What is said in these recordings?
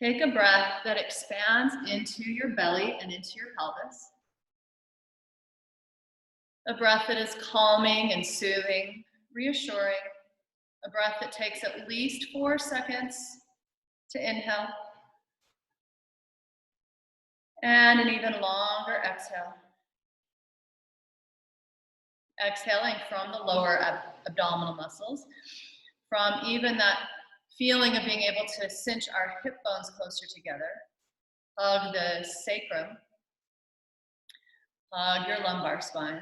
Take a breath that expands into your belly and into your pelvis. A breath that is calming and soothing, reassuring. A breath that takes at least 4 seconds to inhale. And an even longer exhale. Exhaling from the lower abdominal muscles, from even that feeling of being able to cinch our hip bones closer together. Hug the sacrum. Hug your lumbar spine.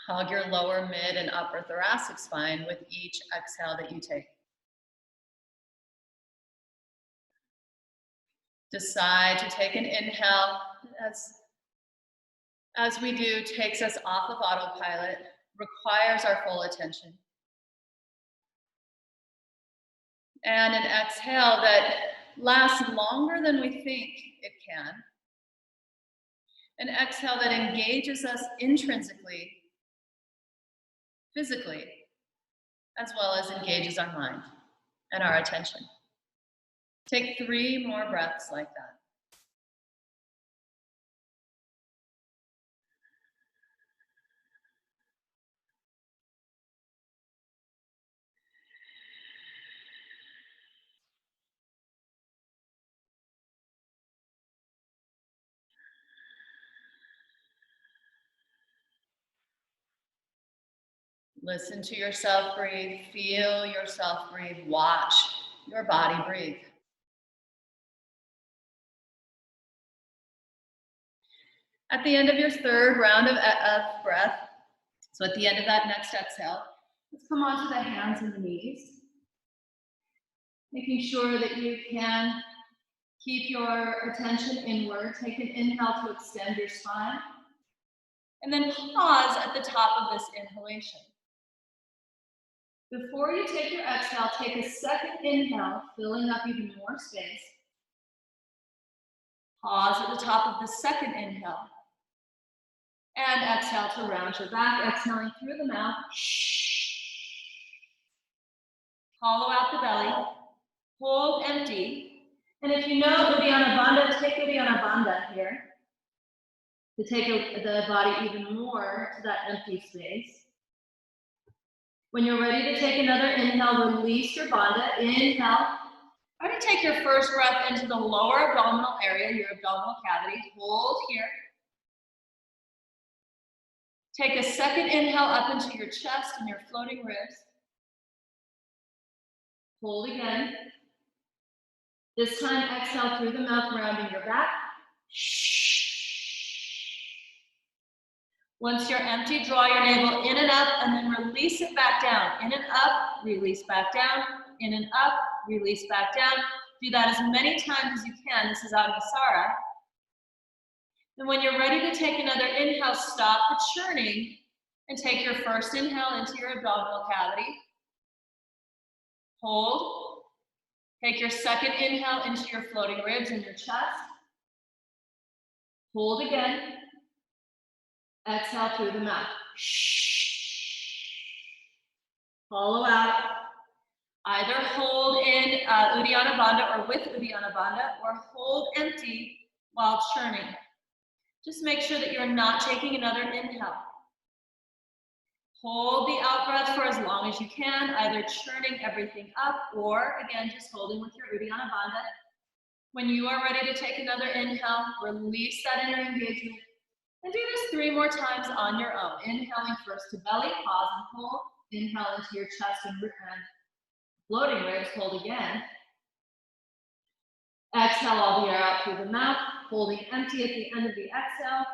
Hug your lower, mid, and upper thoracic spine with each exhale that you take. Decide to take an inhale as we do, takes us off of autopilot, requires our full attention. And an exhale that lasts longer than we think it can. An exhale that engages us intrinsically, physically, as well as engages our mind and our attention. Take 3 more breaths like that. Listen to yourself breathe, feel yourself breathe, watch your body breathe. At the end of your 3rd round of breath, so at the end of that next exhale, let's come onto the hands and the knees. Making sure that you can keep your attention inward. Take an inhale to extend your spine. And then pause at the top of this inhalation. Before you take your exhale, take a second inhale, filling up even more space. Pause at the top of the second inhale. And exhale to round your back, exhaling through the mouth. Hollow out the belly. Hold empty. And if you know Uddiyana Bandha, take Uddiyana Bandha here. To take the body even more to that empty space. When you're ready to take another inhale, release your bandha. Inhale. Try to take your first breath into the lower abdominal area, your abdominal cavity. Hold here. Take a second inhale up into your chest and your floating ribs. Hold again. This time, exhale through the mouth, rounding your back. Once you're empty, draw your navel in and up, and then release it back down. In and up, release back down. In and up, release back down. Do that as many times as you can. This is Agnisara. And when you're ready to take another inhale, stop the churning and take your first inhale into your abdominal cavity. Hold. Take your second inhale into your floating ribs and your chest. Hold again. Exhale through the mouth. Hollow out. Either hold in Uddiyana Bandha or with Uddiyana Bandha, or hold empty while churning. Just make sure that you're not taking another inhale. Hold the out breath for as long as you can, either churning everything up or, again, just holding with your Uddiyana Bandha. When you are ready to take another inhale, release that inner engagement. And do this 3 more times on your own. Inhaling first to belly, pause and hold. Inhale into your chest and floating ribs, hold again. Exhale all the air out through the mouth, holding empty at the end of the exhale.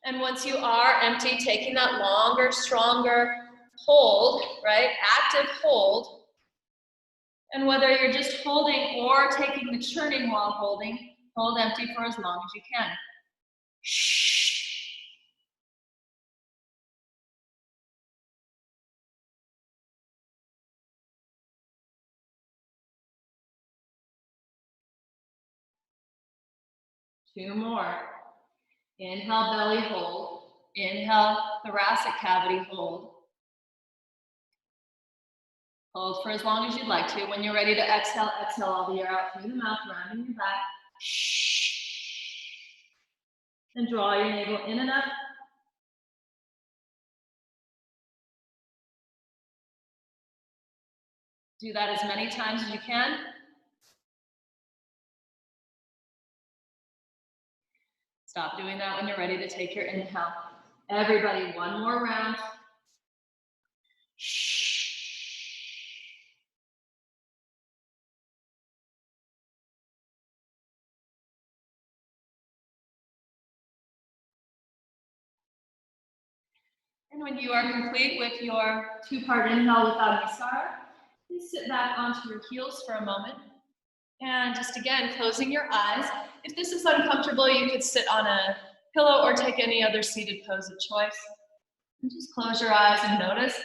And once you are empty, taking that longer, stronger hold, right? Active hold. And whether you're just holding or taking the churning while holding, hold empty for as long as you can. Shh. Two more. Inhale, belly hold. Inhale, thoracic cavity hold. Hold for as long as you'd like to. When you're ready to exhale, exhale all the air out through the mouth, rounding your back. And draw your navel in and up. Do that as many times as you can. Stop doing that when you're ready to take your inhale. Everybody, one more round. And when you are complete with your two-part inhale with Agnisara, please sit back onto your heels for a moment. And just again, closing your eyes. If this is uncomfortable, you could sit on a pillow or take any other seated pose of choice. And just close your eyes and notice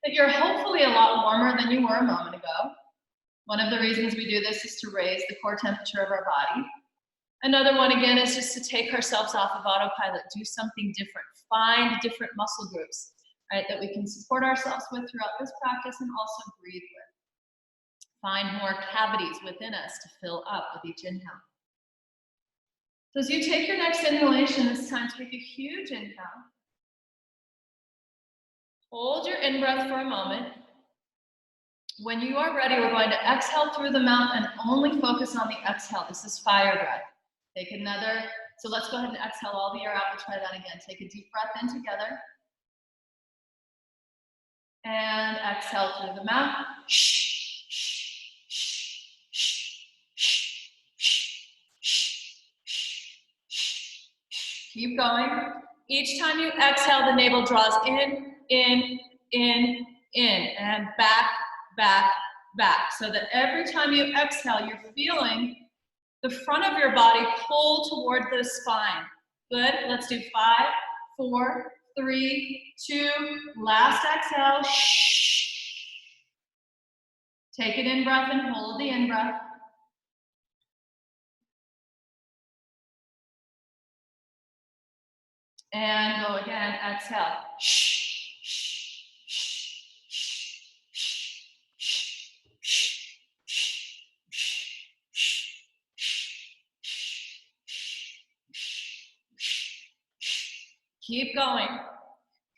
that you're hopefully a lot warmer than you were a moment ago. One of the reasons we do this is to raise the core temperature of our body. Another one, again, is just to take ourselves off of autopilot, do something different, find different muscle groups, right, that we can support ourselves with throughout this practice and also breathe with. Find more cavities within us to fill up with each inhale. So as you take your next inhalation, this time take a huge inhale. Hold your in-breath for a moment. When you are ready, we're going to exhale through the mouth and only focus on the exhale. This is fire breath. Take another, so let's go ahead and exhale all the air out. We'll try that again. Take a deep breath in together. And exhale through the mouth. Keep going. Each time you exhale, the navel draws in, and back, back, back. So that every time you exhale, you're feeling the front of your body pull toward the spine. Good. Let's do 5, 4, 3, 2. Last exhale. Take an in-breath and hold the in-breath. And go again. Exhale. Keep going.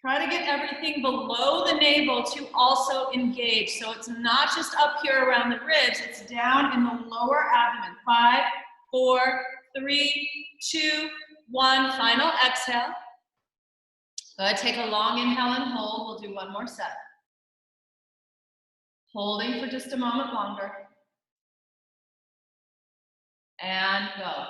Try to get everything below the navel to also engage. So it's not just up here around the ribs, it's down in the lower abdomen. 5, 4, 3, 2, 1. Final exhale. Good. Take a long inhale and hold. We'll do one more set. Holding for just a moment longer. And go.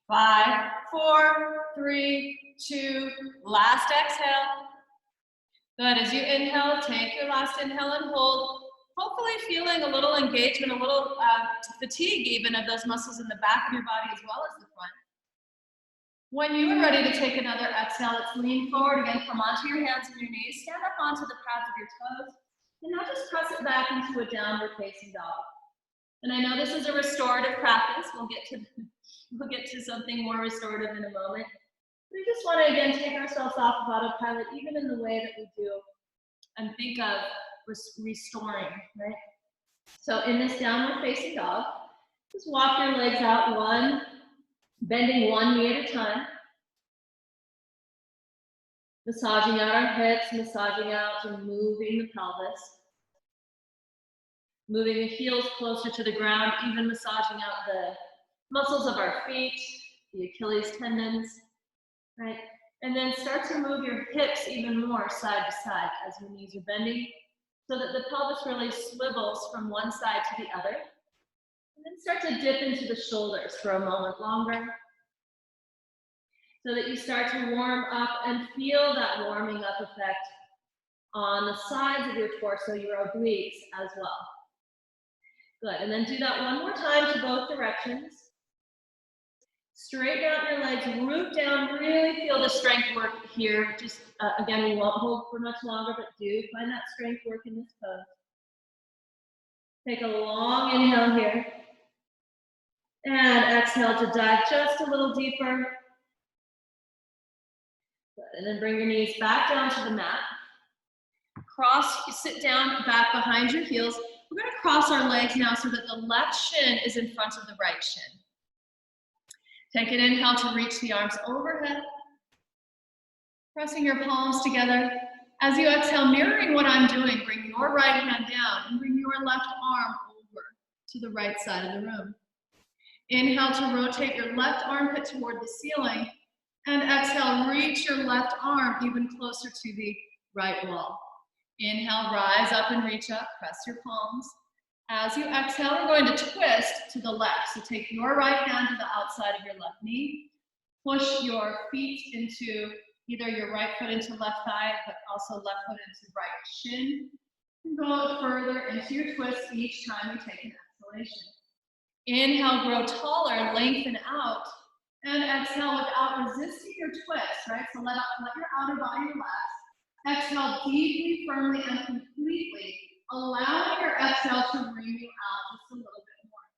Five, 4, 3, 2, last exhale. Good, as you inhale, take your last inhale and hold. Hopefully feeling a little engagement, a little fatigue even of those muscles in the back of your body as well as the front. When you are ready to take another exhale, let's lean forward again, come onto your hands and your knees, stand up onto the pads of your toes, and now just press it back into a downward facing dog. And I know this is a restorative practice. We'll get to something more restorative in a moment. We just want to, again, take ourselves off of autopilot, even in the way that we do, and think of restoring, right? So in this downward facing dog, just walk your legs out bending one knee at a time. Massaging out our hips, massaging out and moving the pelvis. Moving the heels closer to the ground, even massaging out the muscles of our feet, the Achilles tendons, right? And then start to move your hips even more side to side as your knees are bending, so that the pelvis really swivels from one side to the other. And then start to dip into the shoulders for a moment longer, so that you start to warm up and feel that warming up effect on the sides of your torso, your obliques as well. Good, and then do that one more time to both directions. Straighten out your legs, root down, really feel the strength work here. Just, again, we won't hold for much longer, but do find that strength work in this pose. Take a long inhale here. And exhale to dive just a little deeper. Good. And then bring your knees back down to the mat. Sit down back behind your heels. We're going to cross our legs now so that the left shin is in front of the right shin. Take an inhale to reach the arms overhead. Pressing your palms together. As you exhale, mirroring what I'm doing, bring your right hand down and bring your left arm over to the right side of the room. Inhale to rotate your left armpit toward the ceiling, and exhale, reach your left arm even closer to the right wall. Inhale, rise up and reach up, press your palms. As you exhale, we're going to twist to the left. So take your right hand to the outside of your left knee, push your feet into either your right foot into left thigh, but also left foot into right shin. And go further into your twist each time you take an exhalation. Inhale, grow taller, lengthen out, and exhale without resisting your twist, right? So let your outer body relax. Exhale deeply, firmly, and completely, allowing your exhale to bring you out just a little bit more.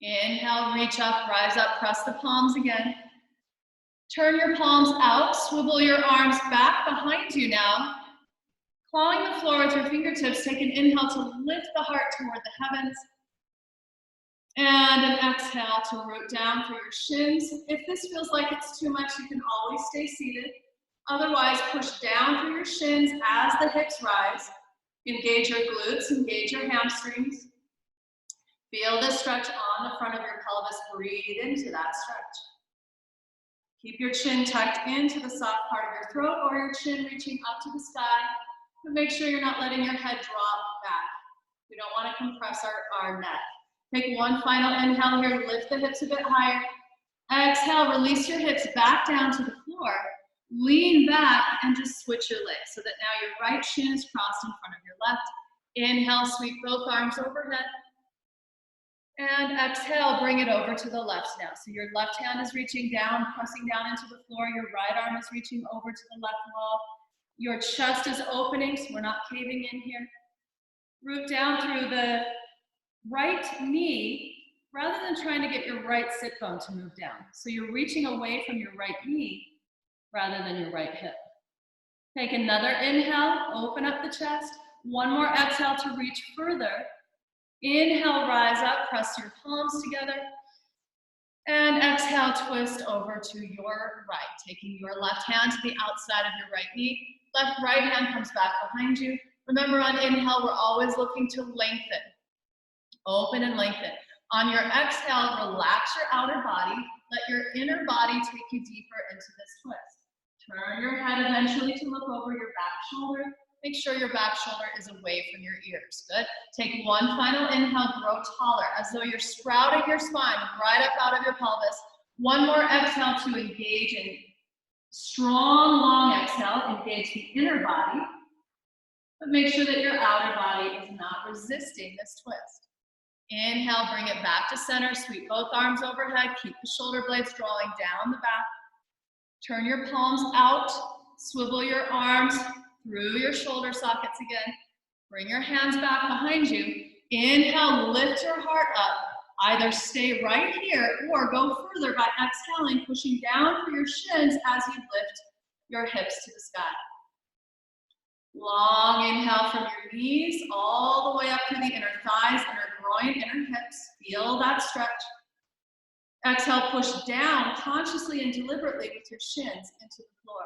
Inhale, reach up, rise up, press the palms again. Turn your palms out, swivel your arms back behind you now. Clawing the floor with your fingertips, take an inhale to lift the heart toward the heavens. And an exhale to root down through your shins. If this feels like it's too much, you can always stay seated. Otherwise, push down through your shins as the hips rise. Engage your glutes, engage your hamstrings. Feel the stretch on the front of your pelvis. Breathe into that stretch. Keep your chin tucked into the soft part of your throat or your chin reaching up to the sky. But make sure you're not letting your head drop back. We don't want to compress our neck. Take one final inhale here, lift the hips a bit higher. Exhale, release your hips back down to the floor. Lean back and just switch your legs so that now your right shin is crossed in front of your left. Inhale, sweep both arms overhead. And exhale, bring it over to the left now. So your left hand is reaching down, pressing down into the floor. Your right arm is reaching over to the left wall. Your chest is opening, so we're not caving in here. Root down through the right knee, rather than trying to get your right sit bone to move down. So you're reaching away from your right knee, rather than your right hip. Take another inhale, open up the chest. One more exhale to reach further. Inhale, rise up, press your palms together. And exhale, twist over to your right, taking your left hand to the outside of your right knee. Right hand comes back behind you. Remember, on inhale, we're always looking to lengthen. Open and lengthen. On your exhale, relax your outer body. Let your inner body take you deeper into this twist. Turn your head eventually to look over your back shoulder. Make sure your back shoulder is away from your ears. Good. Take one final inhale, grow taller, as though you're sprouting your spine right up out of your pelvis. One more exhale to engage in strong, long exhale. Engage the inner body. But make sure that your outer body is not resisting this twist. Inhale, bring it back to center. Sweep both arms overhead. Keep the shoulder blades drawing down the back. Turn your palms out. Swivel your arms through your shoulder sockets again. Bring your hands back behind you. Inhale, lift your heart up. Either stay right here or go further by exhaling, pushing down through your shins as you lift your hips to the sky. Long inhale from your knees all the way up to the inner thighs, inner groin, inner hips. Feel that stretch. Exhale, push down consciously and deliberately with your shins into the floor.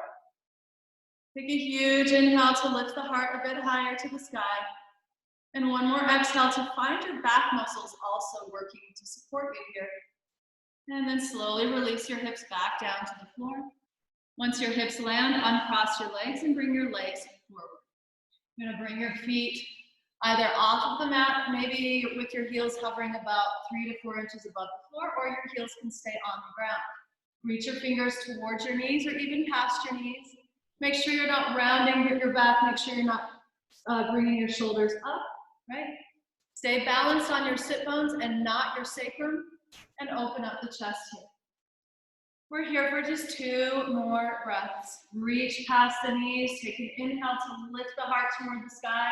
Take a huge inhale to lift the heart a bit higher to the sky. And one more exhale to find your back muscles also working to support you here. And then slowly release your hips back down to the floor. Once your hips land, uncross your legs and bring your legs forward. You're going to bring your feet either off of the mat, maybe with your heels hovering about 3 to 4 inches above the floor, or your heels can stay on the ground. Reach your fingers towards your knees or even past your knees. Make sure you're not rounding your back. Make sure you're not bringing your shoulders up, right? Stay balanced on your sit bones and not your sacrum, and open up the chest here. We're here for just 2 more breaths. Reach past the knees. Take an inhale to lift the heart toward the sky.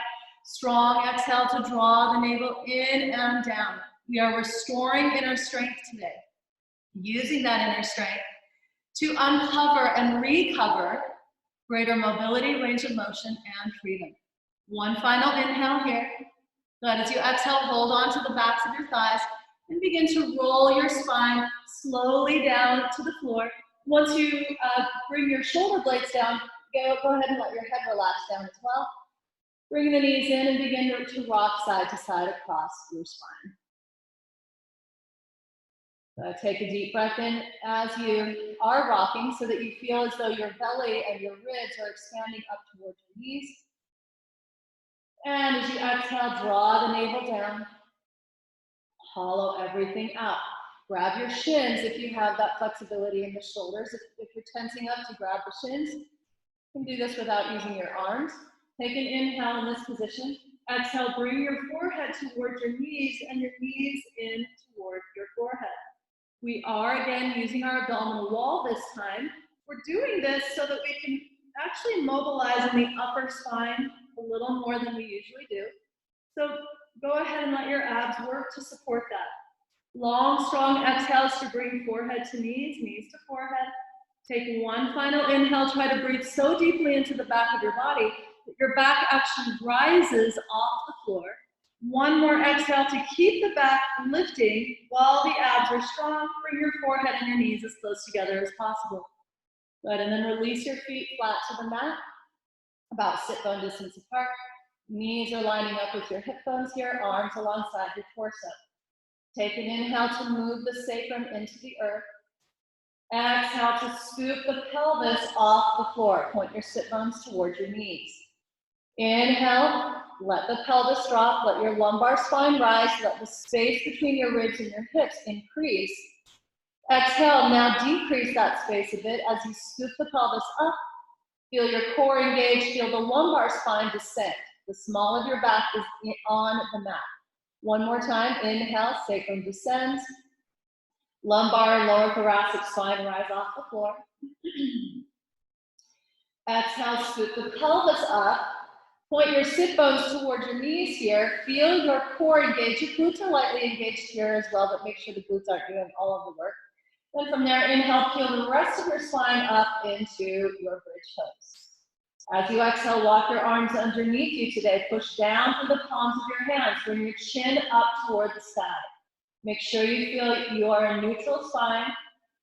Strong exhale to draw the navel in and down. We are restoring inner strength today. Using that inner strength to uncover and recover greater mobility, range of motion, and freedom. One final inhale here. Good. As you exhale, hold on to the backs of your thighs and begin to roll your spine slowly down to the floor. Once you bring your shoulder blades down, go ahead and let your head relax down as well. Bring the knees in and begin to rock side to side across your spine. Take a deep breath in as you are rocking so that you feel as though your belly and your ribs are expanding up towards your knees. And as you exhale, draw the navel down. Hollow everything out. Grab your shins if you have that flexibility in the shoulders. If you're tensing up, to grab the shins. You can do this without using your arms. Take an inhale in this position. Exhale, bring your forehead towards your knees and your knees in toward your forehead. We are again using our abdominal wall this time. We're doing this so that we can actually mobilize in the upper spine a little more than we usually do. So go ahead and let your abs work to support that. Long, strong exhales to bring forehead to knees, knees to forehead. Take one final inhale. Try to breathe so deeply into the back of your body that your back actually rises off the floor. One more exhale to keep the back lifting while the abs are strong. Bring your forehead and your knees as close together as possible. Good, and then release your feet flat to the mat, about sit bone distance apart. Knees are lining up with your hip bones here, arms alongside your torso. Take an inhale to move the sacrum into the earth. Exhale to scoop the pelvis off the floor. Point your sit bones towards your knees. Inhale, let the pelvis drop, let your lumbar spine rise, let the space between your ribs and your hips increase. Exhale, now decrease that space a bit as you scoop the pelvis up. Feel your core engage, feel the lumbar spine descend. The small of your back is on the mat. One more time, inhale, sacrum descends. Lumbar and lower thoracic spine rise off the floor. Exhale, scoop the pelvis up. Point your sit bones towards your knees here. Feel your core engage. Your glutes are lightly engaged here as well, but make sure the glutes aren't doing all of the work. Then from there, inhale, peel the rest of your spine up into your bridge pose. As you exhale, walk your arms underneath you today. Push down through the palms of your hands. Bring your chin up toward the sky. Make sure you feel you are a neutral spine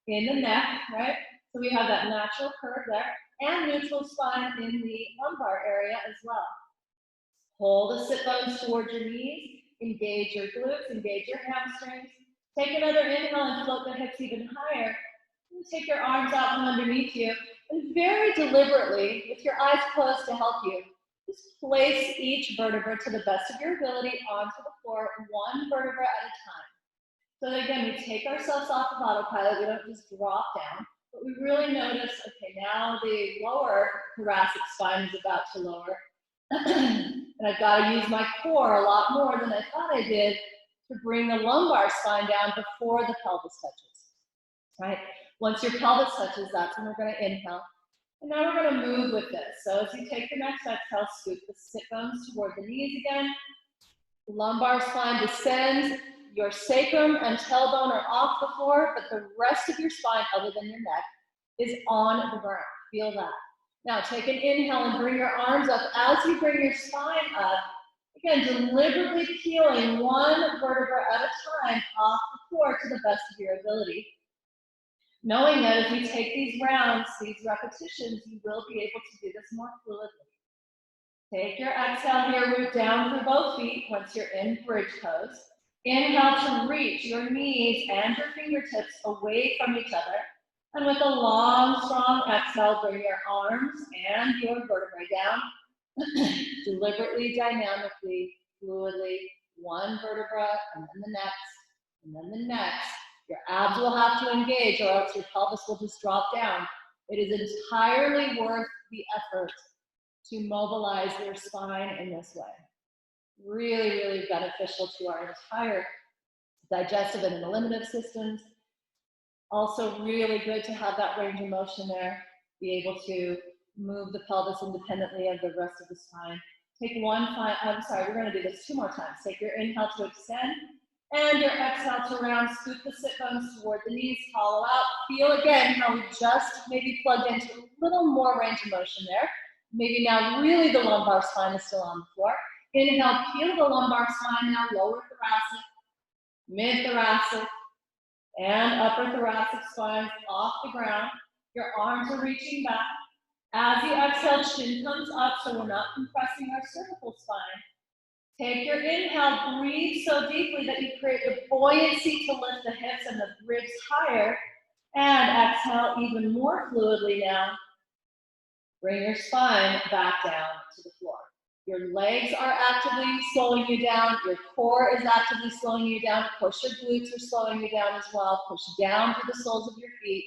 in the neck, right? So we have that natural curve there, and neutral spine in the lumbar area as well. Hold the sit bones towards your knees. Engage your glutes, engage your hamstrings. Take another inhale and float the hips even higher. And take your arms out from underneath you. And very deliberately, with your eyes closed to help you, just place each vertebra to the best of your ability onto the floor, one vertebra at a time. So that again, we take ourselves off of autopilot. We don't just drop down, but we really notice, okay, now the lower thoracic spine is about to lower. And I've got to use my core a lot more than I thought I did to bring the lumbar spine down before the pelvis touches, right? Once your pelvis touches, that's when we're going to inhale. And now we're going to move with this. So as you take your next exhale, scoop the sit bones toward the knees again. The lumbar spine descends. Your sacrum and tailbone are off the floor, but the rest of your spine, other than your neck, is on the ground. Feel that. Now take an inhale and bring your arms up. As you bring your spine up, again, deliberately peeling one vertebra at a time off the floor to the best of your ability. Knowing that as we take these rounds, these repetitions, you will be able to do this more fluidly. Take your exhale here, root down through both feet once you're in bridge pose. Inhale to reach your knees and your fingertips away from each other. And with a long, strong exhale, bring your arms and your vertebrae down. Deliberately, dynamically, fluidly, one vertebra, and then the next, and then the next. Your abs will have to engage or else your pelvis will just drop down. It is entirely worth the effort to mobilize your spine in this way. Really, really beneficial to our entire digestive and eliminative systems. Also really good to have that range of motion there. Be able to move the pelvis independently of the rest of the spine. Take we're gonna do this 2 more times. Take your inhale to extend and your exhale to round. Scoop the sit bones toward the knees, hollow out. Feel again how we just maybe plugged into a little more range of motion there. Maybe now really the lumbar spine is still on the floor. Inhale, peel the lumbar spine now, lower thoracic, mid-thoracic, and upper thoracic spine off the ground. Your arms are reaching back. As you exhale, chin comes up so we're not compressing our cervical spine. Take your inhale, breathe so deeply that you create the buoyancy to lift the hips and the ribs higher. And exhale even more fluidly now. Bring your spine back down to the floor. Your legs are actively slowing you down. Your core is actively slowing you down. Of course, your glutes are slowing you down as well. Push down through the soles of your feet.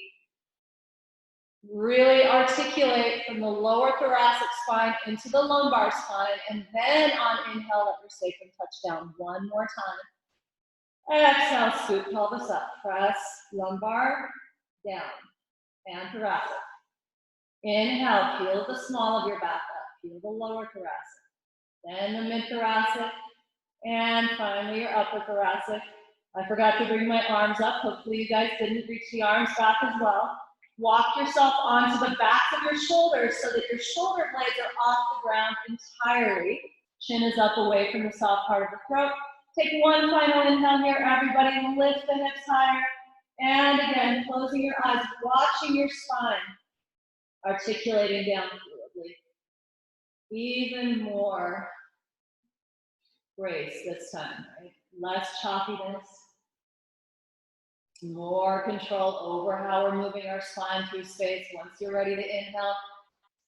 Really articulate from the lower thoracic spine into the lumbar spine, and then on inhale, let your sacrum touch down 1 more time. Exhale, scoop pelvis up. Press lumbar down and thoracic. Inhale, peel the small of your back up. Peel the lower thoracic. Then the mid-thoracic. And finally, your upper thoracic. I forgot to bring my arms up. Hopefully you guys didn't reach the arms back as well. Walk yourself onto the backs of your shoulders so that your shoulder blades are off the ground entirely. Chin is up away from the soft part of the throat. Take one final inhale here, everybody. Lift the hips higher. And again, closing your eyes, watching your spine, articulating down fluidly. Even more grace this time, right? Less choppiness. More control over how we're moving our spine through space. Once you're ready to inhale,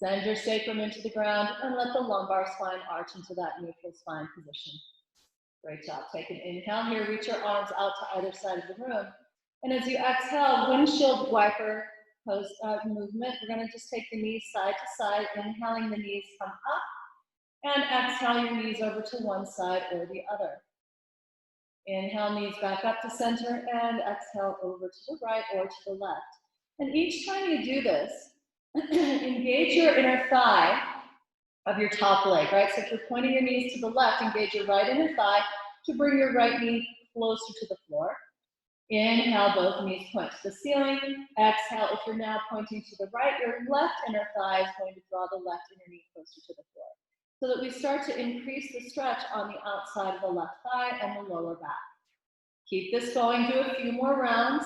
send your sacrum into the ground and let the lumbar spine arch into that neutral spine position. Great job. Take an inhale here. Reach your arms out to either side of the room. And as you exhale, windshield wiper pose movement. We're going to just take the knees side to side. Inhaling, the knees come up. And exhale, your knees over to one side or the other. Inhale, knees back up to center, and exhale over to the right or to the left. And each time you do this, engage your inner thigh of your top leg, right? So if you're pointing your knees to the left, engage your right inner thigh to bring your right knee closer to the floor. Inhale, both knees point to the ceiling. Exhale, if you're now pointing to the right, your left inner thigh is going to draw the left inner knee closer to the floor, so that we start to increase the stretch on the outside of the left thigh and the lower back. Keep this going, do a few more rounds.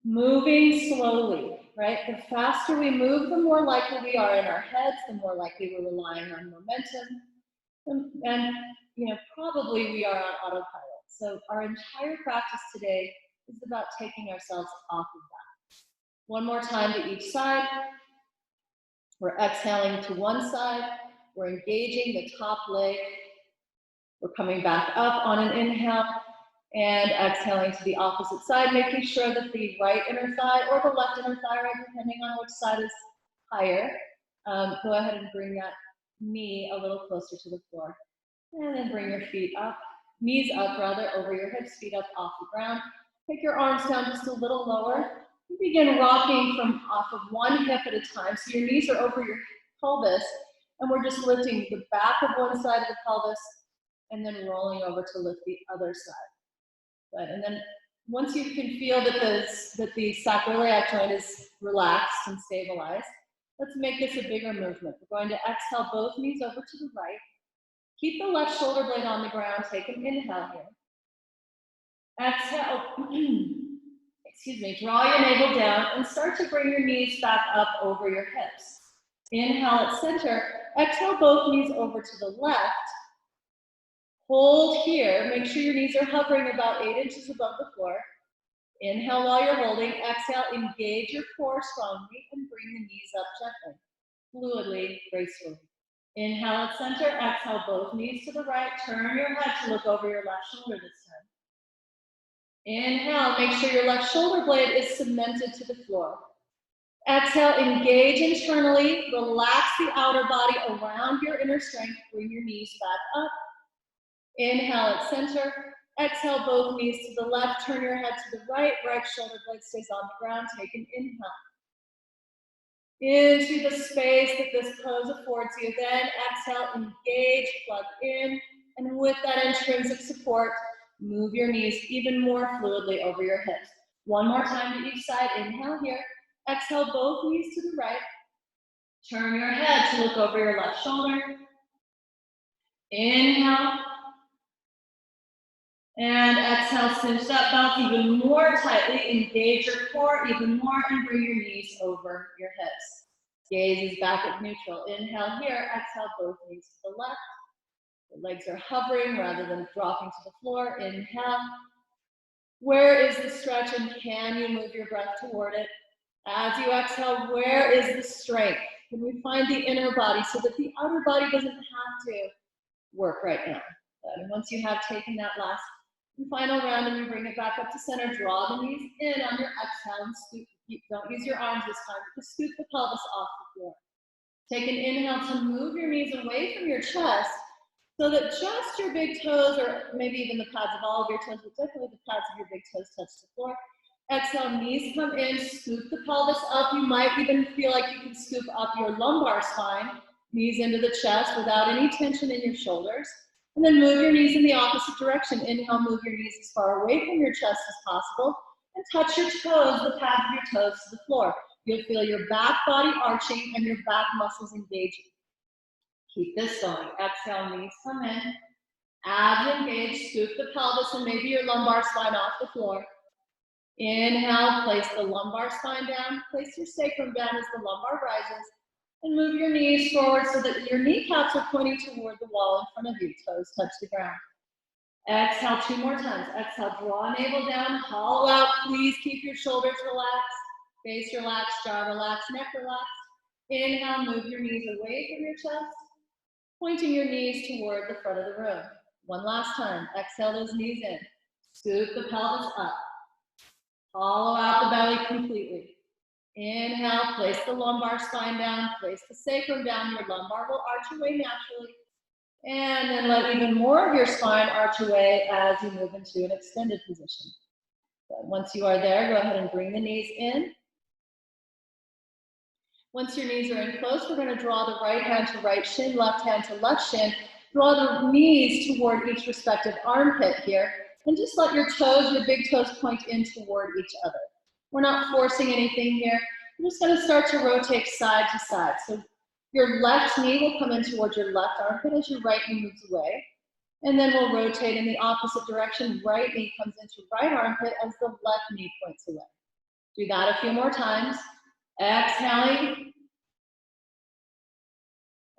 Moving slowly, right? The faster we move, the more likely we are in our heads, the more likely we're relying on momentum. And probably we are on autopilot. So our entire practice today is about taking ourselves off of that. One more time to each side. We're exhaling to one side. We're engaging the top leg. We're coming back up on an inhale and exhaling to the opposite side, making sure that the right inner thigh or the left inner thigh, right, depending on which side is higher. Go ahead and bring that knee a little closer to the floor. And then bring your feet up, knees up rather, over your hips, feet up off the ground. Take your arms down just a little lower. You begin rocking from off of one hip at a time. So your knees are over your pelvis, and we're just lifting the back of one side of the pelvis and then rolling over to lift the other side. Good. And then once you can feel that the sacroiliac joint is relaxed and stabilized, let's make this a bigger movement. We're going to exhale both knees over to the right. Keep the left shoulder blade on the ground. Take an inhale here. Exhale. Excuse me. Draw your navel down and start to bring your knees back up over your hips. Inhale at center. Exhale both knees over to the left. Hold here. Make sure your knees are hovering about 8 inches above the floor. Inhale while you're holding. Exhale. Engage your core strongly and bring the knees up gently, fluidly, gracefully. Inhale at center, exhale both knees to the right, turn your head to look over your left shoulder this time. Inhale, make sure your left shoulder blade is cemented to the floor. Exhale, engage internally, relax the outer body around your inner strength, bring your knees back up. Inhale at center, Exhale, both knees to the left. Turn your head to the right. Right shoulder blade stays on the ground. Take an inhale into the space that this pose affords you. Then exhale, engage, plug in. And with that intrinsic support, move your knees even more fluidly over your hips. One more time to each side. Inhale here. Exhale, both knees to the right. Turn your head to look over your left shoulder. Inhale. And exhale, cinch that belt even more tightly. Engage your core even more and bring your knees over your hips. Gaze is back at neutral. Inhale here. Exhale, both knees to the left. The legs are hovering rather than dropping to the floor. Inhale. Where is the stretch and can you move your breath toward it? As you exhale, where is the strength? Can we find the inner body so that the outer body doesn't have to work right now? And once you have taken that last and final round and you bring it back up to center, draw the knees in on your exhale and scoop. Don't use your arms this time, but scoop the pelvis off the floor. Take an inhale to move your knees away from your chest so that just your big toes, or maybe even the pads of all of your toes, but definitely the pads of your big toes touch the floor. Exhale, knees come in, scoop the pelvis up. You might even feel like you can scoop up your lumbar spine, knees into the chest without any tension in your shoulders. And then move your knees in the opposite direction. Inhale, move your knees as far away from your chest as possible. And touch your toes, the pads of your toes to the floor. You'll feel your back body arching and your back muscles engaging. Keep this going. Exhale, knees come in. Abs engage, scoop the pelvis and maybe your lumbar spine off the floor. Inhale, place the lumbar spine down. Place your sacrum down as the lumbar rises. And move your knees forward so that your kneecaps are pointing toward the wall in front of you. Toes touch the ground. Exhale 2 more times. Exhale, draw navel down, hollow out. Please keep your shoulders relaxed. Face relaxed, jaw relaxed, neck relaxed. Inhale, move your knees away from your chest, pointing your knees toward the front of the room. One last time. Exhale those knees in. Scoop the pelvis up. Hollow out the belly completely. Inhale, place the lumbar spine down, place the sacrum down. Your lumbar will arch away naturally. And then let even more of your spine arch away as you move into an extended position. But once you are there, go ahead and bring the knees in. Once your knees are in close, we're going to draw the right hand to right shin, left hand to left shin. Draw the knees toward each respective armpit here. And just let your toes, your big toes, point in toward each other. We're not forcing anything here. We're just going to start to rotate side to side. So your left knee will come in towards your left armpit as your right knee moves away. And then we'll rotate in the opposite direction. Right knee comes into right armpit as the left knee points away. Do that a few more times. Exhaling.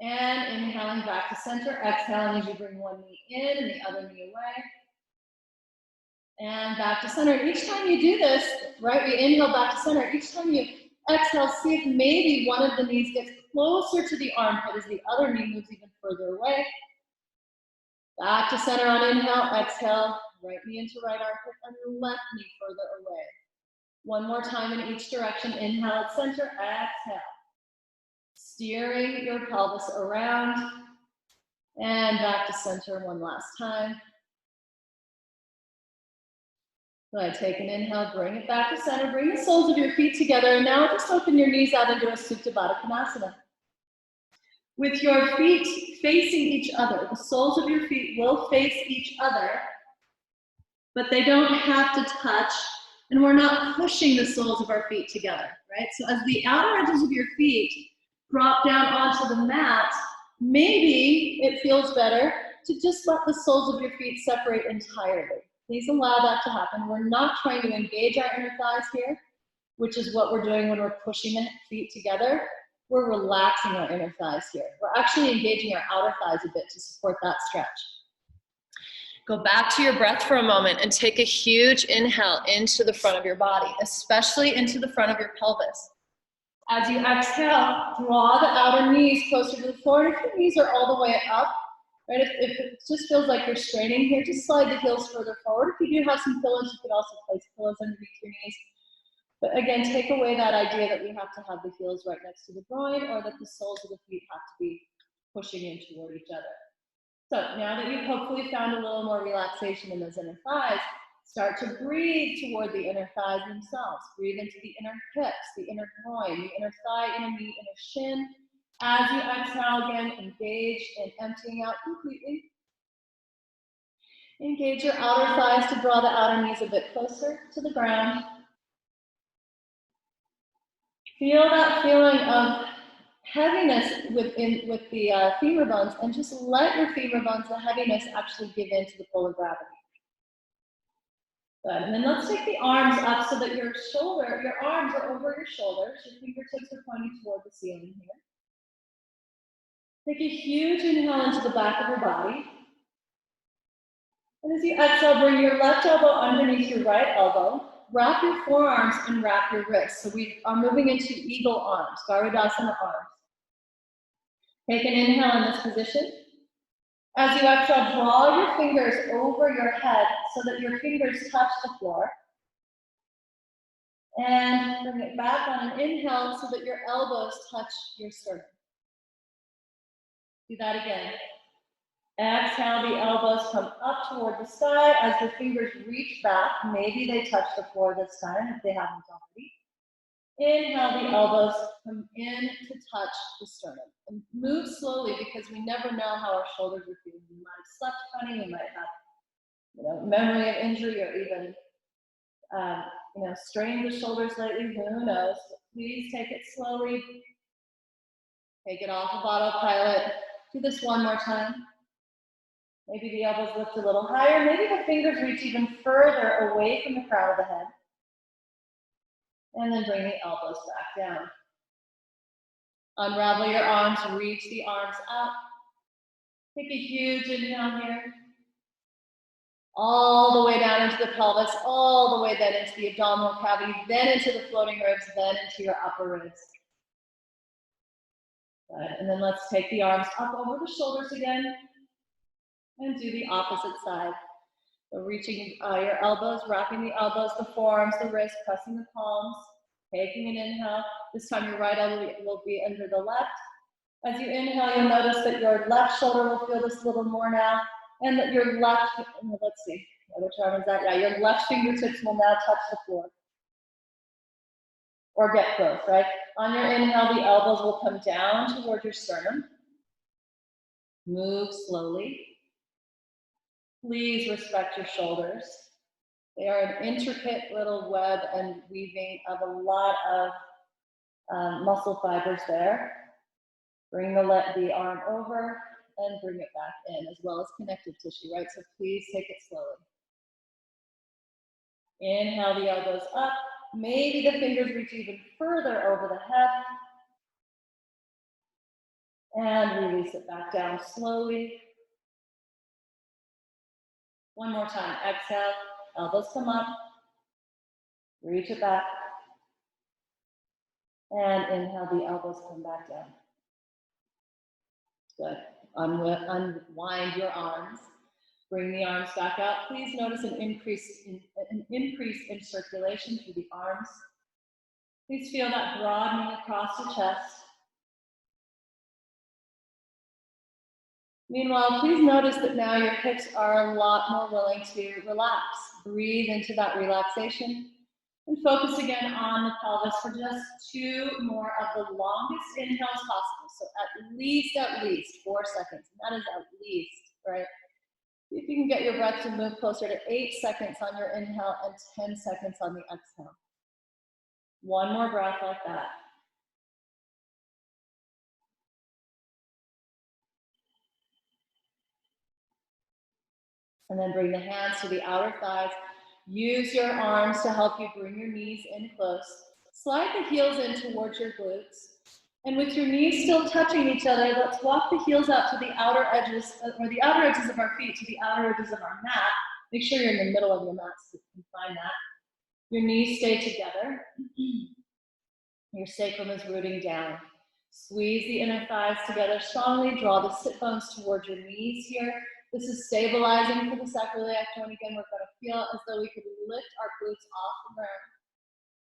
And inhaling back to center. Exhaling as you bring one knee in and the other knee away. And back to center. Each time you do this, right, we inhale back to center. Each time you exhale, see if maybe one of the knees gets closer to the armpit as the other knee moves even further away. Back to center on inhale, exhale, right knee into right armpit and left knee further away. One more time in each direction. Inhale at center, exhale. Steering your pelvis around and back to center one last time. Go ahead, take an inhale, bring it back to center, bring the soles of your feet together, and now just open your knees out into a Supta Baddha Konasana. With your feet facing each other, the soles of your feet will face each other, but they don't have to touch, and we're not pushing the soles of our feet together, right? So as the outer edges of your feet drop down onto the mat, maybe it feels better to just let the soles of your feet separate entirely. Please allow that to happen. We're not trying to engage our inner thighs here, which is what we're doing when we're pushing the feet together. We're relaxing our inner thighs here. We're actually engaging our outer thighs a bit to support that stretch. Go back to your breath for a moment and take a huge inhale into the front of your body, especially into the front of your pelvis. As you exhale, draw the outer knees closer to the floor. And if your knees are all the way up, right, if it just feels like you're straining here, just slide the heels further forward. If you do have some pillows, you could also place pillows underneath your knees. But again, take away that idea that we have to have the heels right next to the groin or that the soles of the feet have to be pushing in toward each other. So now that you've hopefully found a little more relaxation in those inner thighs, start to breathe toward the inner thighs themselves. Breathe into the inner hips, the inner groin, the inner thigh, inner knee, inner shin. As you exhale again, engage in emptying out completely. Engage your outer thighs to draw the outer knees a bit closer to the ground. Feel that feeling of heaviness with the femur bones, and just let your femur bones, the heaviness, actually give in to the pull of gravity. Good. And then let's take the arms up so that your arms are over your shoulders. Your fingertips are pointing toward the ceiling here. Take a huge inhale into the back of your body. And as you exhale, bring your left elbow underneath your right elbow. Wrap your forearms and wrap your wrists. So we are moving into eagle arms, Garudasana arms. Take an inhale in this position. As you exhale, draw your fingers over your head so that your fingers touch the floor. And bring it back on an inhale so that your elbows touch your sternum. Do that again. Exhale, the elbows come up toward the sky as the fingers reach back. Maybe they touch the floor this time if they haven't already. Inhale, the elbows come in to touch the sternum. And move slowly because we never know how our shoulders are feeling. We might have slept funny, we might have memory of injury, or even strained the shoulders lately, who knows. But please take it slowly. Take it off of autopilot. Do this one more time. Maybe the elbows lift a little higher. Maybe the fingers reach even further away from the crown of the head. And then bring the elbows back down. Unravel your arms, reach the arms up. Take a huge inhale here. All the way down into the pelvis, all the way then into the abdominal cavity, then into the floating ribs, then into your upper ribs. Good. And then let's take the arms up over the shoulders again and do the opposite side. So reaching your elbows, wrapping the elbows, the forearms, the wrists, pressing the palms, taking an inhale. This time your right elbow will be under the left. As you inhale, you'll notice that your left shoulder will feel this a little more now, and that your left, let's see, which arm is that? Yeah, your left fingertips will now touch the floor. Or get close, right? On your inhale, the elbows will come down toward your sternum. Move slowly. Please respect your shoulders. They are an intricate little web and weaving of a lot of muscle fibers there. Bring the arm over and bring it back in, as well as connective tissue, right? So please take it slowly. Inhale the elbows up. Maybe the fingers reach even further over the head. And release it back down slowly. One more time. Exhale. Elbows come up. Reach it back. And inhale, the elbows come back down. Good. Unwind your arms. Bring the arms back out. Please notice an increase in circulation through the arms. Please feel that broadening across your chest. Meanwhile, please notice that now your hips are a lot more willing to relax. Breathe into that relaxation and focus again on the pelvis for just 2 more of the longest inhales possible. So at least 4 seconds. And that is at least, right? If you can get your breath to move closer to 8 seconds on your inhale and 10 seconds on the exhale. One more breath like that. And then bring the hands to the outer thighs. Use your arms to help you bring your knees in close. Slide the heels in towards your glutes. And with your knees still touching each other, let's walk the heels out to the outer edges, or the outer edges of our feet to the outer edges of our mat. Make sure you're in the middle of your mat so you can find that. Your knees stay together. Your sacrum is rooting down. Squeeze the inner thighs together strongly. Draw the sit bones towards your knees here. This is stabilizing for the sacroiliac joint. Again, we're going to feel as though we could lift our glutes off the ground.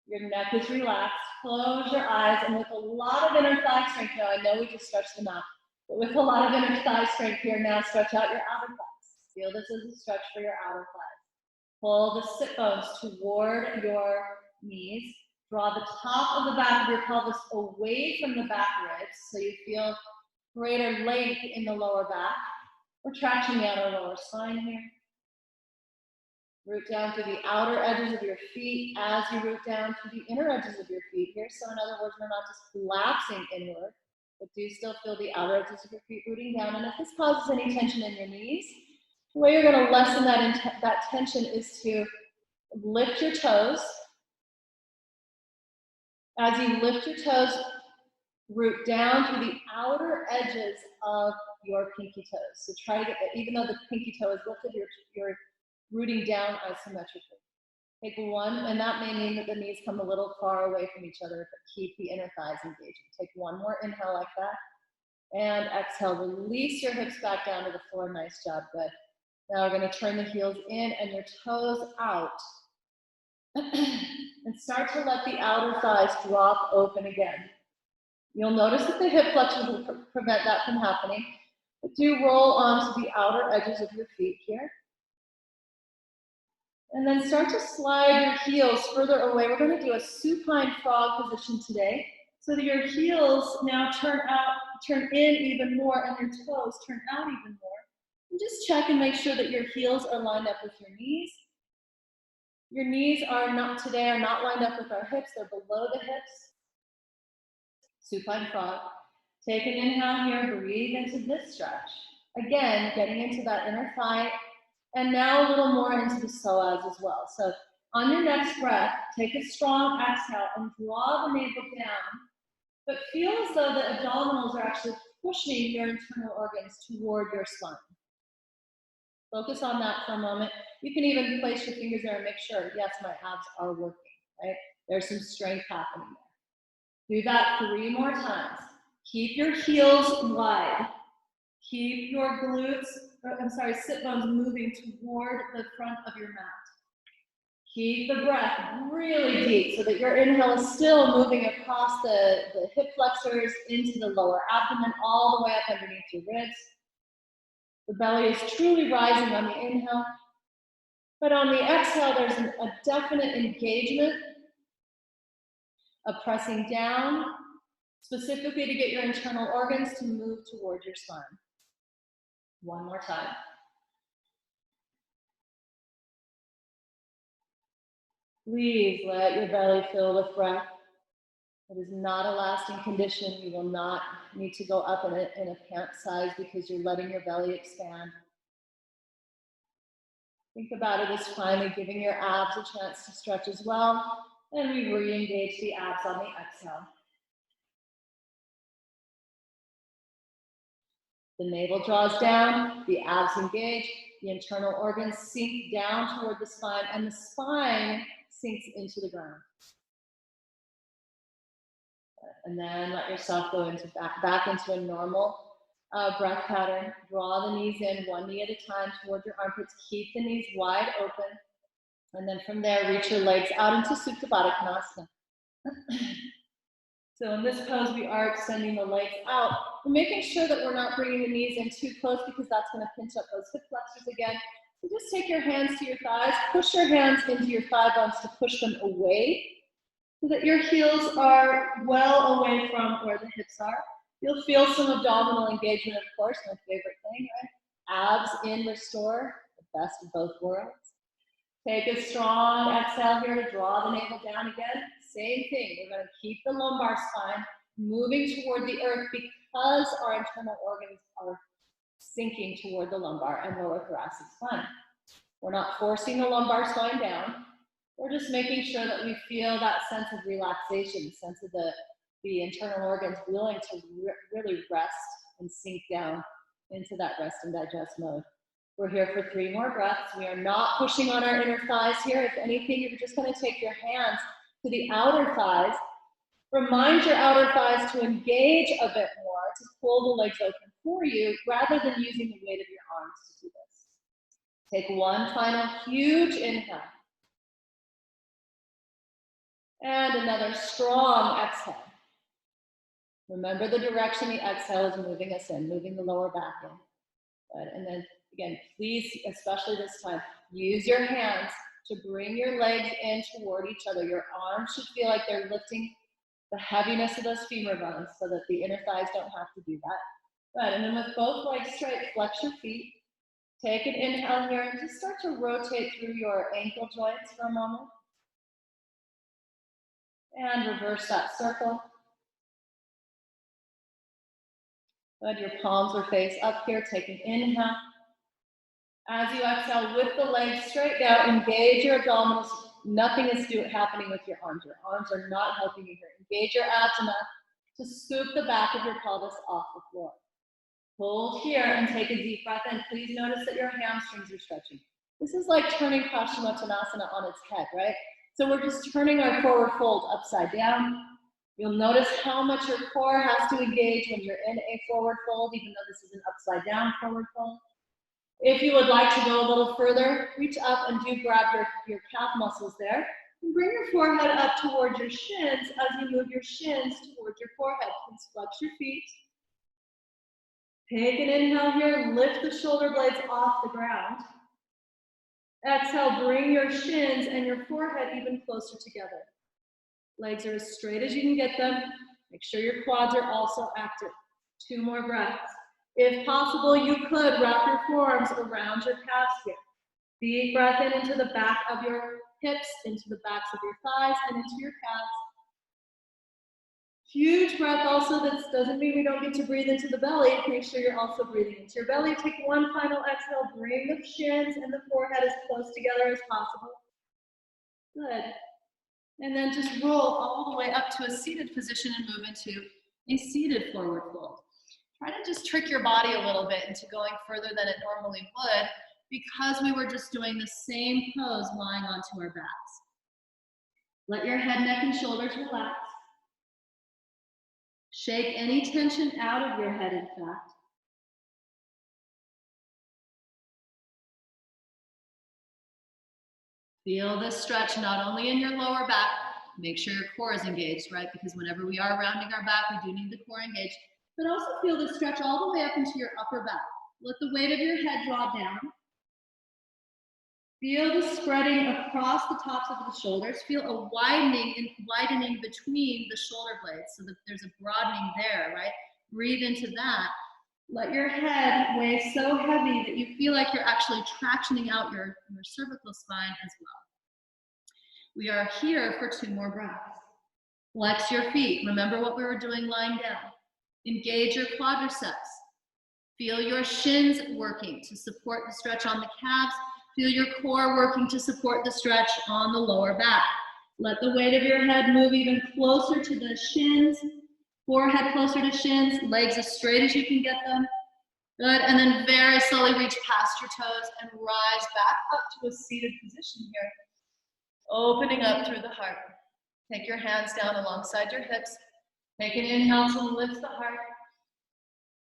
Your neck is relaxed. Close your eyes, and with a lot of inner thigh strength now, I know we just stretched them out. But with a lot of inner thigh strength here, now stretch out your outer thighs. Feel this as a stretch for your outer thighs. Pull the sit bones toward your knees. Draw the top of the back of your pelvis away from the back ribs so you feel greater length in the lower back. We're traction the outer lower spine here. Root down through the outer edges of your feet as you root down through the inner edges of your feet here. So in other words, we're not just collapsing inward, but do still feel the outer edges of your feet rooting down. And if this causes any tension in your knees, the way you're going to lessen that tension is to lift your toes. As you lift your toes, root down through the outer edges of your pinky toes. So try to get that, even though the pinky toe is lifted, you're rooting down isometrically. Take one, and that may mean that the knees come a little far away from each other, but keep the inner thighs engaging. Take one more inhale like that, and exhale. Release your hips back down to the floor. Nice job, good. Now we're going to turn the heels in and your toes out. And start to let the outer thighs drop open again. You'll notice that the hip flexors will prevent that from happening. But do roll onto the outer edges of your feet here. And then start to slide your heels further away. We're going to do a supine frog position today, so that your heels now turn in even more, and your toes turn out even more. And just check and make sure that your heels are lined up with your knees. Your knees are not lined up with our hips, they're below the hips. Supine frog. Take an inhale here, breathe into this stretch. Again, getting into that inner thigh, and now a little more into the psoas as well. So on your next breath, take a strong exhale and draw the navel down, but feel as though the abdominals are actually pushing your internal organs toward your spine. Focus on that for a moment. You can even place your fingers there and make sure, yes, my abs are working, right? There's some strength happening there. Do that 3 more times. Keep your heels wide. Keep your sit bones moving toward the front of your mat. Keep the breath really deep so that your inhale is still moving across the hip flexors into the lower abdomen, all the way up underneath your ribs. The belly is truly rising on the inhale, but on the exhale, there's a definite engagement of pressing down, specifically to get your internal organs to move towards your spine. One more time. Please let your belly fill with breath. It is not a lasting condition. You will not need to go up in a pant size because you're letting your belly expand. Think about it as finally giving your abs a chance to stretch as well. And we re-engage the abs on the exhale. The navel draws down, the abs engage, the internal organs sink down toward the spine, and the spine sinks into the ground. And then let yourself go into back into a normal breath pattern. Draw the knees in, one knee at a time toward your armpits. Keep the knees wide open. And then from there, reach your legs out into Supta Baddha Konasana. So in this pose, we are extending the legs out. We're making sure that we're not bringing the knees in too close because that's going to pinch up those hip flexors again. So just take your hands to your thighs, push your hands into your thigh bones to push them away so that your heels are well away from where the hips are. You'll feel some abdominal engagement, of course, my favorite thing, right? Abs in, restore, the best of both worlds. Take a strong exhale here to draw the navel down again. Same thing, we're going to keep the lumbar spine moving toward the earth because our internal organs are sinking toward the lumbar and lower thoracic spine. We're not forcing the lumbar spine down. We're just making sure that we feel that sense of relaxation, sense of the internal organs willing to really rest and sink down into that rest and digest mode. We're here for 3 more breaths. We are not pushing on our inner thighs here. If anything, you're just going to take your hands to the outer thighs. Remind your outer thighs to engage a bit more, to pull the legs open for you, rather than using the weight of your arms to do this. Take one final huge inhale. And another strong exhale. Remember the direction the exhale is moving us in, moving the lower back in. Good. And then again, please, especially this time, use your hands to bring your legs in toward each other. Your arms should feel like they're lifting the heaviness of those femur bones so that the inner thighs don't have to do that. Good. And then with both legs straight, flex your feet. Take an inhale here and just start to rotate through your ankle joints for a moment. And reverse that circle. Good. Your palms are face up here. Take an inhale. As you exhale with the legs straight down, engage your abdominals. Nothing is happening with your arms. Your arms are not helping you here. Engage your abs enough to scoop the back of your pelvis off the floor. Hold here and take a deep breath in. Please notice that your hamstrings are stretching. This is like turning Paschimottanasana on its head, right? So we're just turning our forward fold upside down. You'll notice how much your core has to engage when you're in a forward fold, even though this is an upside down forward fold. If you would like to go a little further, reach up and do grab your calf muscles there. And bring your forehead up towards your shins as you move your shins towards your forehead. Please flex your feet. Take an inhale here, lift the shoulder blades off the ground. Exhale, bring your shins and your forehead even closer together. Legs are as straight as you can get them. Make sure your quads are also active. 2 more breaths. If possible, you could wrap your forearms around your calves here. Deep breath in into the back of your hips, into the backs of your thighs, and into your calves. Huge breath also. This doesn't mean we don't get to breathe into the belly. Make sure you're also breathing into your belly. Take one final exhale. Bring the shins and the forehead as close together as possible. Good. And then just roll all the way up to a seated position and move into a seated forward fold. Try to just trick your body a little bit into going further than it normally would because we were just doing the same pose lying onto our backs. Let your head, neck, and shoulders relax. Shake any tension out of your head, in fact. Feel this stretch not only in your lower back, make sure your core is engaged, right? Because whenever we are rounding our back, we do need the core engaged. But also feel the stretch all the way up into your upper back. Let the weight of your head draw down. Feel the spreading across the tops of the shoulders. Feel a widening between the shoulder blades so that there's a broadening there, right? Breathe into that. Let your head weigh so heavy that you feel like you're actually tractioning out your cervical spine as well. We are here for 2 more breaths. Flex your feet. Remember what we were doing lying down. Engage your quadriceps. Feel your shins working to support the stretch on the calves. Feel your core working to support the stretch on the lower back. Let the weight of your head move even closer to the shins. Forehead closer to shins. Legs as straight as you can get them. Good. And then very slowly reach past your toes and rise back up to a seated position here. Opening up through the heart. Take your hands down alongside your hips. Take an inhale to lift the heart.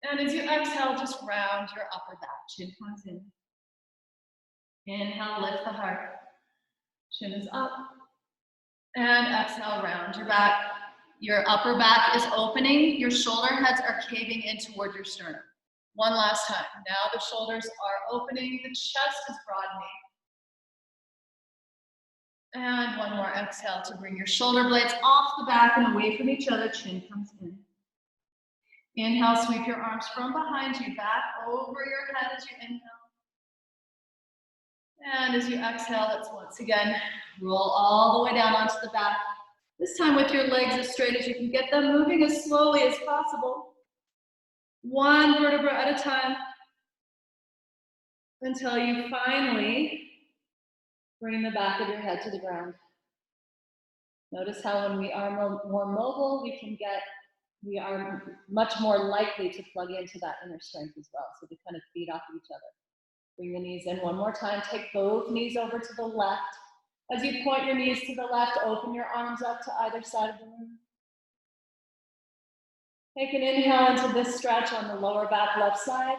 And as you exhale, just round your upper back. Chin comes in. Inhale, lift the heart. Chin is up. And exhale, round your back. Your upper back is opening. Your shoulder heads are caving in toward your sternum. One last time. Now the shoulders are opening. The chest is broadening. And one more exhale to bring your shoulder blades off the back and away from each other. Chin comes in. Inhale, sweep your arms from behind you, back over your head as you inhale. And as you exhale, let's once again roll all the way down onto the back. This time with your legs as straight as you can get them, moving as slowly as possible. One vertebra at a time until you finally bring the back of your head to the ground. Notice how when we are more mobile, we are much more likely to plug into that inner strength as well. So we kind of feed off of each other. Bring the knees in one more time. Take both knees over to the left. As you point your knees to the left, open your arms up to either side of the room. Take an inhale into this stretch on the lower back left side.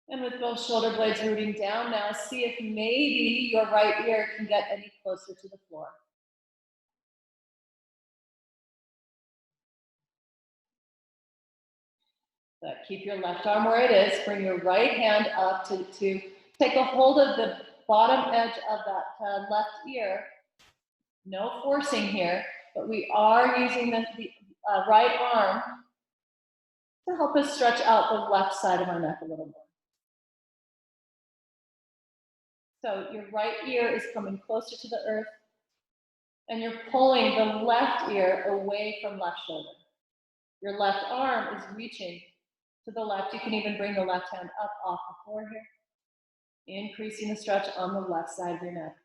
And with both shoulder blades rooting down, now see if maybe your right ear can get any closer to the floor. Good. Keep your left arm where it is. Bring your right hand up to take a hold of the bottom edge of that left ear. No forcing here, but we are using the right arm to help us stretch out the left side of our neck a little more. So your right ear is coming closer to the earth, and you're pulling the left ear away from left shoulder. Your left arm is reaching to the left. You can even bring the left hand up off the floor here, increasing the stretch on the left side of your neck.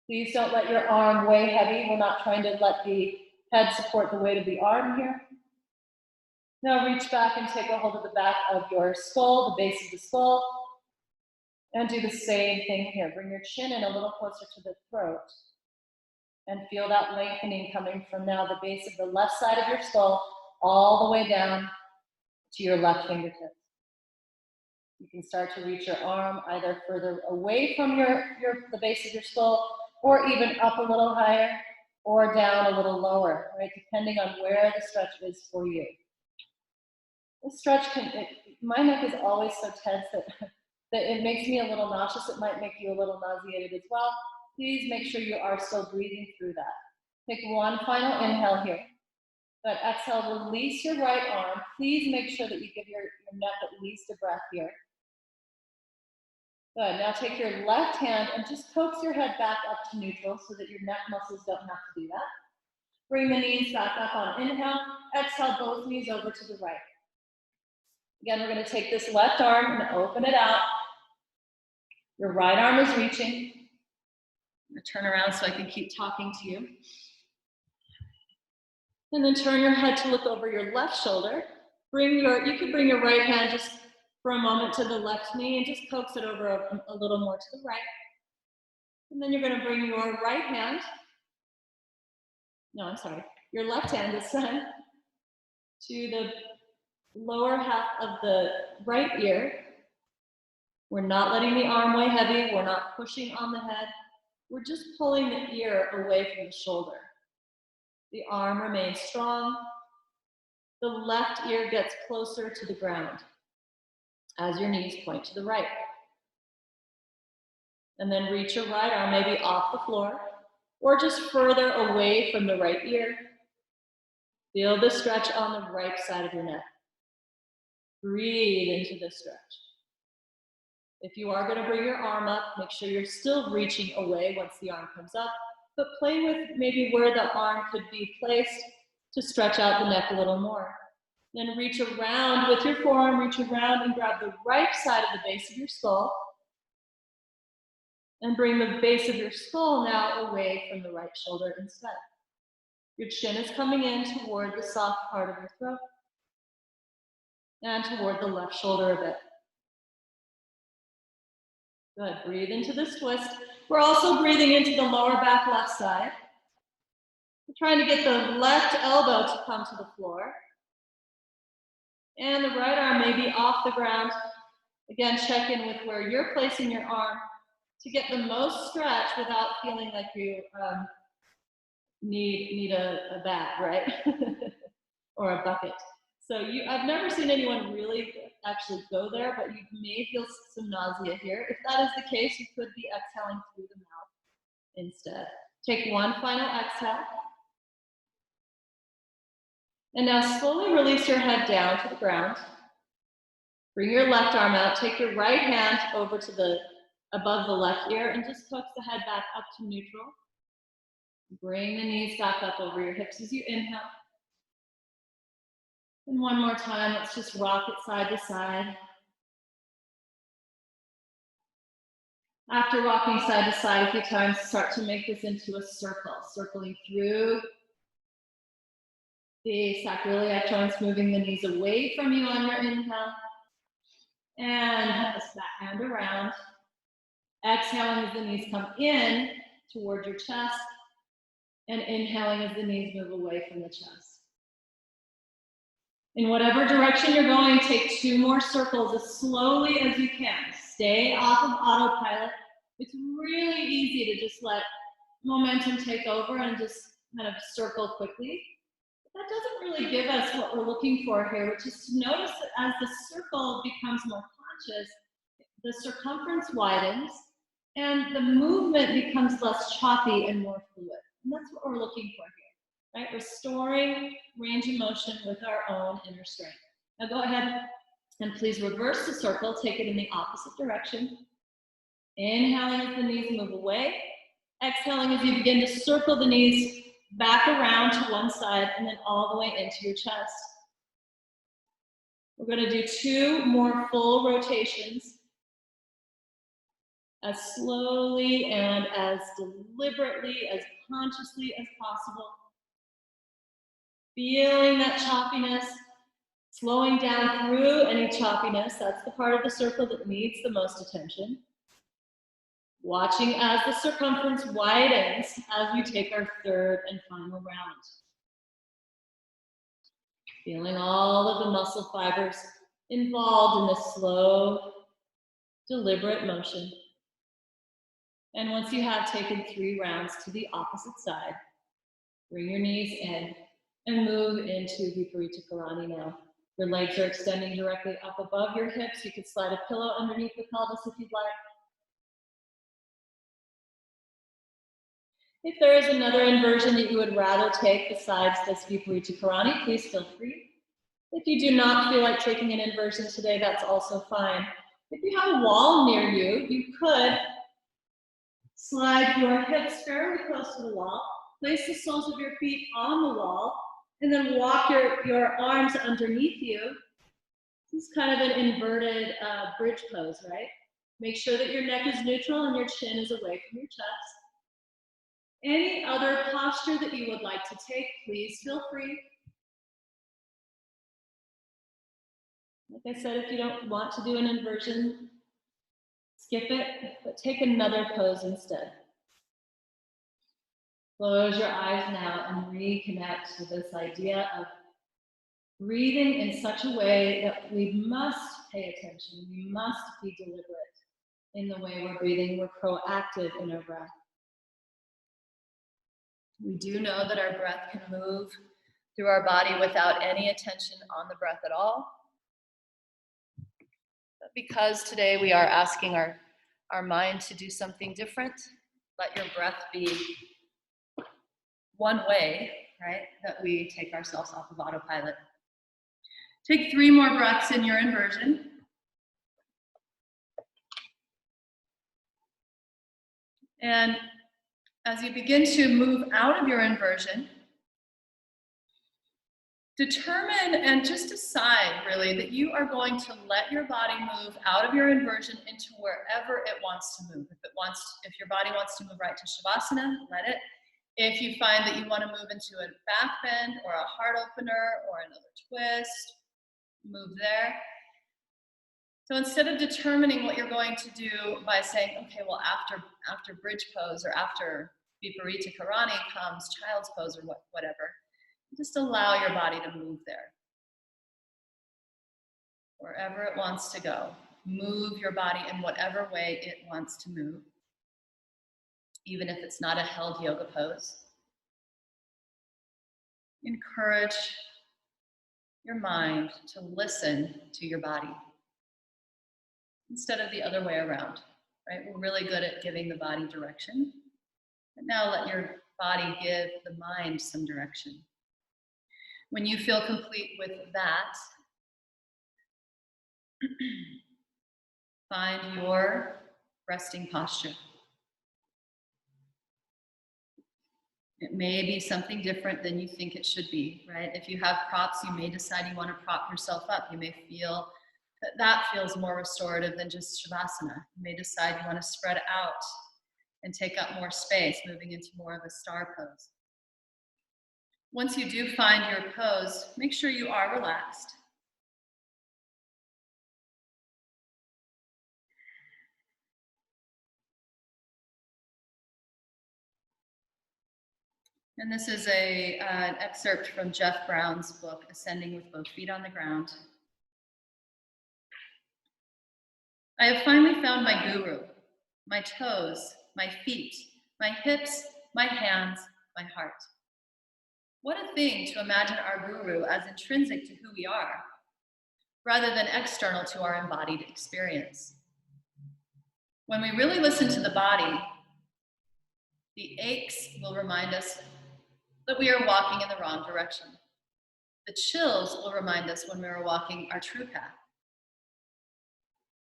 Please don't let your arm weigh heavy. We're not trying to let the head support the weight of the arm here. Now reach back and take a hold of the back of your skull, the base of the skull, and do the same thing here. Bring your chin in a little closer to the throat and feel that lengthening coming from now the base of the left side of your skull all the way down to your left fingertips. You can start to reach your arm either further away from the base of your skull, or even up a little higher, or down a little lower, right? Depending on where the stretch is for you. The stretch my neck is always so tense that it makes me a little nauseous. It might make you a little nauseated as well. Please make sure you are still breathing through that. Take one final inhale here. Good. Exhale, release your right arm. Please make sure that you give your neck at least a breath here. Good. Now take your left hand and just coax your head back up to neutral so that your neck muscles don't have to do that. Bring the knees back up on inhale. Exhale, both knees over to the right. Again, we're going to take this left arm and open it out. Your right arm is reaching. I'm going to turn around so I can keep talking to you. And then turn your head to look over your left shoulder. You can bring your right hand just for a moment to the left knee and just coax it over a little more to the right. And then you're going to bring your your left hand this time to the lower half of the right ear. We're not letting the arm weigh heavy. We're not pushing on the head. We're just pulling the ear away from the shoulder. The arm remains strong. The left ear gets closer to the ground as your knees point to the right. And then reach your right arm maybe off the floor or just further away from the right ear. Feel the stretch on the right side of your neck. Breathe into this stretch. If you are going to bring your arm up, make sure you're still reaching away once the arm comes up, but play with maybe where the arm could be placed to stretch out the neck a little more. Then reach around with your forearm, reach around and grab the right side of the base of your skull. And bring the base of your skull now away from the right shoulder instead. Your chin is coming in toward the soft part of your throat and toward the left shoulder a bit. Good. Breathe into this twist. We're also breathing into the lower back left side. We're trying to get the left elbow to come to the floor. And the right arm may be off the ground. Again, check in with where you're placing your arm to get the most stretch without feeling like you need a bat, right? Or a bucket. So I've never seen anyone really actually go there, but you may feel some nausea here. If that is the case, you could be exhaling through the mouth instead. Take one final exhale. And now slowly release your head down to the ground. Bring your left arm out. Take your right hand over to above the left ear and just coax the head back up to neutral. Bring the knees back up over your hips as you inhale. And one more time, let's just rock it side to side. After rocking side to side a few times, start to make this into a circle, circling through the sacroiliac joints, moving the knees away from you on your inhale. And this back hand around. Exhaling as the knees come in toward your chest. And inhaling as the knees move away from the chest. In whatever direction you're going, take 2 more circles as slowly as you can. Stay off of autopilot. It's really easy to just let momentum take over and just kind of circle quickly. That doesn't really give us what we're looking for here, which is to notice that as the circle becomes more conscious, the circumference widens and the movement becomes less choppy and more fluid. And that's what we're looking for here, right? Restoring range of motion with our own inner strength. Now go ahead and please reverse the circle, take it in the opposite direction. Inhaling as the knees move away. Exhaling as you begin to circle the knees back around to one side and then all the way into your chest. We're going to do 2 more full rotations as slowly and as deliberately, as consciously as possible. Feeling that choppiness, slowing down through any choppiness. That's the part of the circle that needs the most attention. Watching as the circumference widens as we take our 3rd and final round. Feeling all of the muscle fibers involved in this slow, deliberate motion. And once you have taken 3 rounds to the opposite side, bring your knees in and move into Viparita Karani now. Your legs are extending directly up above your hips. You could slide a pillow underneath the pelvis if you'd like. If there is another inversion that you would rather take besides this Viparita Karani, please feel free. If you do not feel like taking an inversion today, that's also fine. If you have a wall near you, you could slide your hips fairly close to the wall, place the soles of your feet on the wall, and then walk your arms underneath you. This is kind of an inverted bridge pose, right? Make sure that your neck is neutral and your chin is away from your chest. Any other posture that you would like to take, please feel free. Like I said, if you don't want to do an inversion, skip it, but take another pose instead. Close your eyes now and reconnect to this idea of breathing in such a way that we must pay attention. We must be deliberate in the way we're breathing. We're proactive in our breath. We do know that our breath can move through our body without any attention on the breath at all. But because today we are asking our mind to do something different, let your breath be one way, right, that we take ourselves off of autopilot. Take 3 more breaths in your inversion. And as you begin to move out of your inversion, determine and just decide really that you are going to let your body move out of your inversion into wherever it wants to move. If your body wants to move right to Shavasana, let it. If you find that you want to move into a back bend or a heart opener or another twist, move there. So instead of determining what you're going to do by saying, okay, well, after bridge pose or after Viparita Karani comes child's pose or whatever, just allow your body to move there. Wherever it wants to go, move your body in whatever way it wants to move, even if it's not a held yoga pose. Encourage your mind to listen to your body instead of the other way around, right? We're really good at giving the body direction. But now let your body give the mind some direction. When you feel complete with that, find your resting posture. It may be something different than you think it should be, right? If you have props, you may decide you want to prop yourself up. You may feel that feels more restorative than just Shavasana. You may decide you want to spread out and take up more space, moving into more of a star pose. Once you do find your pose, make sure you are relaxed. And this is an excerpt from Jeff Brown's book, Ascending with Both Feet on the Ground. I have finally found my guru, my toes, my feet, my hips, my hands, my heart. What a thing to imagine our guru as intrinsic to who we are, rather than external to our embodied experience. When we really listen to the body, the aches will remind us that we are walking in the wrong direction. The chills will remind us when we are walking our true path.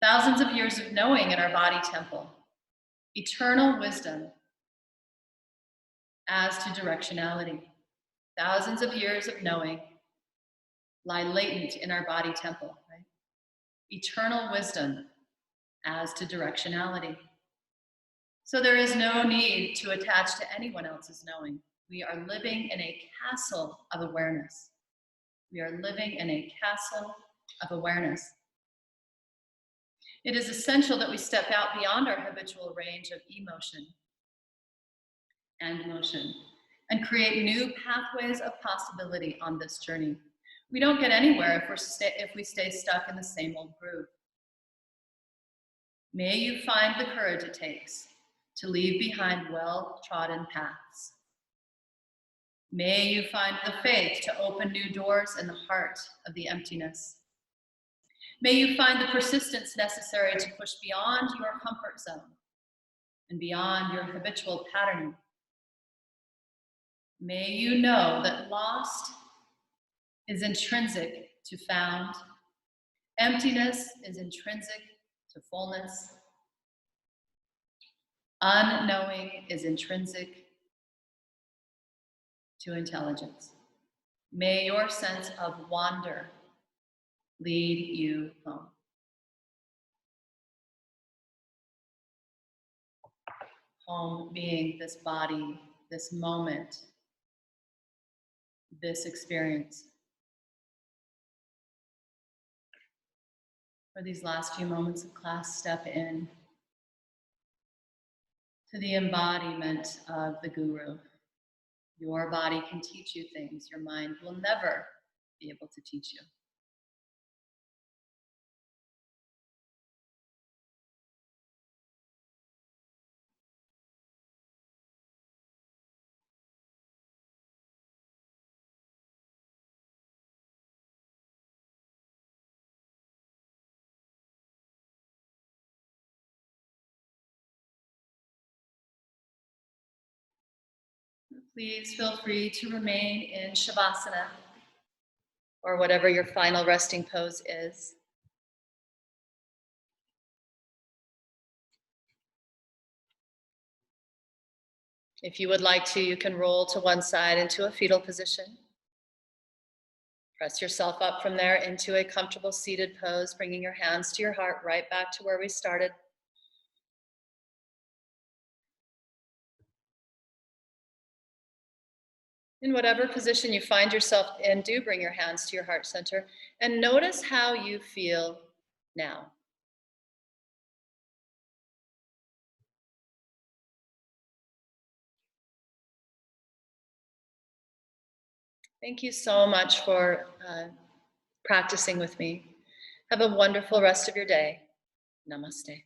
Thousands of years of knowing in our body temple, eternal wisdom as to directionality. Thousands of years of knowing lie latent in our body temple, right? Eternal wisdom as to directionality. So there is no need to attach to anyone else's knowing. We are living in a castle of awareness. We are living in a castle of awareness. It is essential that we step out beyond our habitual range of emotion and motion and create new pathways of possibility on this journey. We don't get anywhere if we stay stuck in the same old groove. May you find the courage it takes to leave behind well-trodden paths. May you find the faith to open new doors in the heart of the emptiness. May you find the persistence necessary to push beyond your comfort zone and beyond your habitual patterning. May you know that lost is intrinsic to found. Emptiness is intrinsic to fullness. Unknowing is intrinsic to intelligence. May your sense of wonder lead you home. Home being this body, this moment, this experience. For these last few moments of class, step in to the embodiment of the guru. Your body can teach you things your mind will never be able to teach you. Please feel free to remain in Shavasana or whatever your final resting pose is. If you would like to, you can roll to one side into a fetal position. Press yourself up from there into a comfortable seated pose, bringing your hands to your heart, right back to where we started. In whatever position you find yourself in, do bring your hands to your heart center and notice how you feel now. Thank you so much for practicing with me. Have a wonderful rest of your day. Namaste.